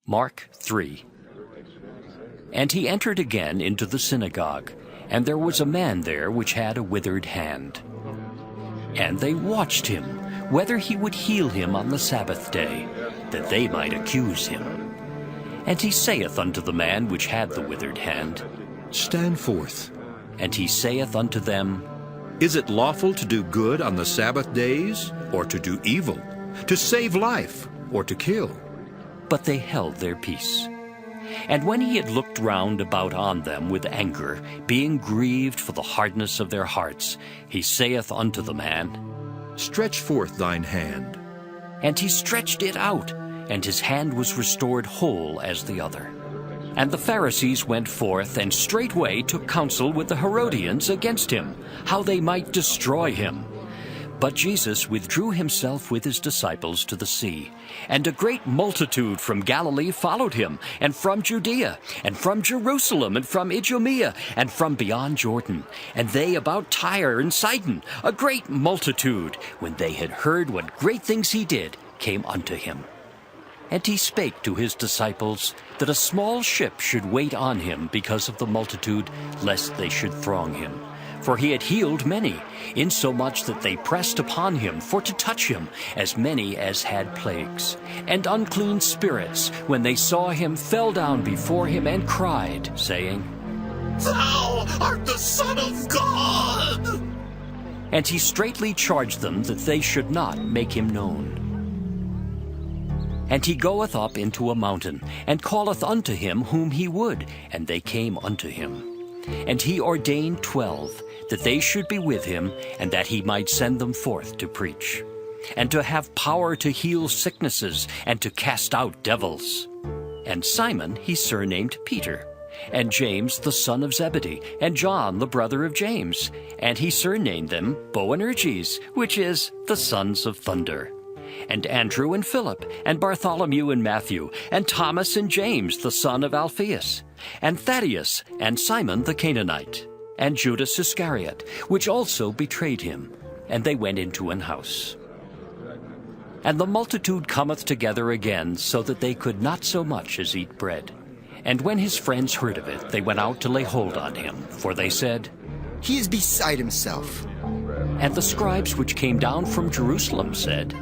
Mark 3. And he entered again into the synagogue, and there was a man there which had a withered hand. And they watched him, whether he would heal him on the Sabbath day, that they might accuse him. And he saith unto the man which had the withered hand, Stand forth. And he saith unto them, Is it lawful to do good on the Sabbath days, or to do evil, to save life, or to kill? But they held their peace. And when he had looked round about on them with anger, being grieved for the hardness of their hearts, he saith unto the man, Stretch forth thine hand. And he stretched it out, and his hand was restored whole as the other. And the Pharisees went forth, and straightway took counsel with the Herodians against him, how they might destroy him. But Jesus withdrew himself with his disciples to the sea. And a great multitude from Galilee followed him, and from Judaea, and from Jerusalem, and from Idumea, and from beyond Jordan. And they about Tyre and Sidon, a great multitude, when they had heard what great things he did, came unto him. And he spake to his disciples that a small ship should wait on him because of the multitude, lest they should throng him. For he had healed many, insomuch that they pressed upon him for to touch him, as many as had plagues. And unclean spirits, when they saw him, fell down before him and cried, saying, Thou art the Son of God! And he straitly charged them that they should not make him known. And he goeth up into a mountain, and calleth unto him whom he would, and they came unto him. And he ordained 12, that they should be with him, and that he might send them forth to preach, and to have power to heal sicknesses, and to cast out devils. And Simon he surnamed Peter, and James the son of Zebedee, and John the brother of James, and he surnamed them Boanerges, which is the sons of thunder. And Andrew and Philip, and Bartholomew and Matthew, and Thomas and James the son of Alphaeus, and Thaddeus, and Simon the Canaanite, and Judas Iscariot, which also betrayed him. And they went into an house. And the multitude cometh together again, so that they could not so much as eat bread. And when his friends heard of it, they went out to lay hold on him, for they said, He is beside himself. And the scribes which came down from Jerusalem said,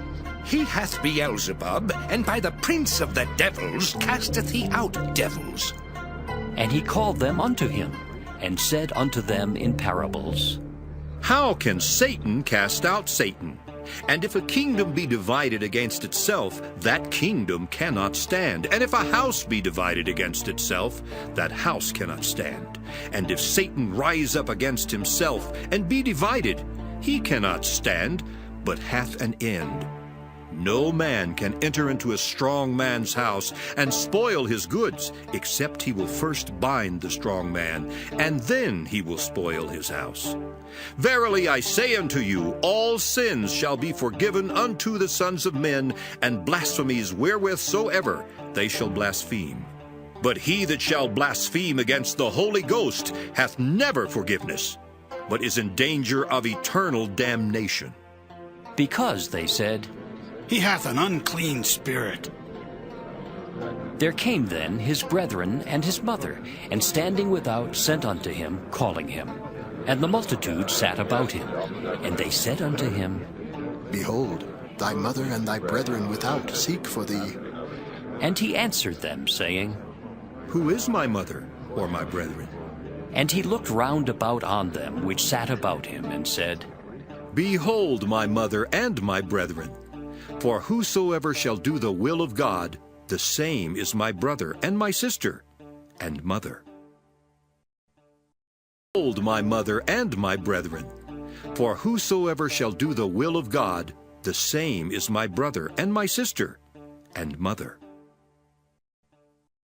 He hath Beelzebub, and by the prince of the devils casteth he out devils. And he called them unto him, and said unto them in parables, How can Satan cast out Satan? And if a kingdom be divided against itself, that kingdom cannot stand. And if a house be divided against itself, that house cannot stand. And if Satan rise up against himself, and be divided, he cannot stand, but hath an end. No man can enter into a strong man's house and spoil his goods, except he will first bind the strong man, and then he will spoil his house. Verily I say unto you, all sins shall be forgiven unto the sons of men, and blasphemies wherewith soever they shall blaspheme. But he that shall blaspheme against the Holy Ghost hath never forgiveness, but is in danger of eternal damnation. Because they said, He hath an unclean spirit. There came then his brethren and his mother, and standing without sent unto him, calling him. And the multitude sat about him. And they said unto him, Behold, thy mother and thy brethren without seek for thee. And he answered them, saying, Who is my mother or my brethren? And he looked round about on them which sat about him, and said, Behold my mother and my brethren. For whosoever shall do the will of God, the same is my brother and my sister and mother. Behold my mother and my brethren. For whosoever shall do the will of God, the same is my brother and my sister and mother.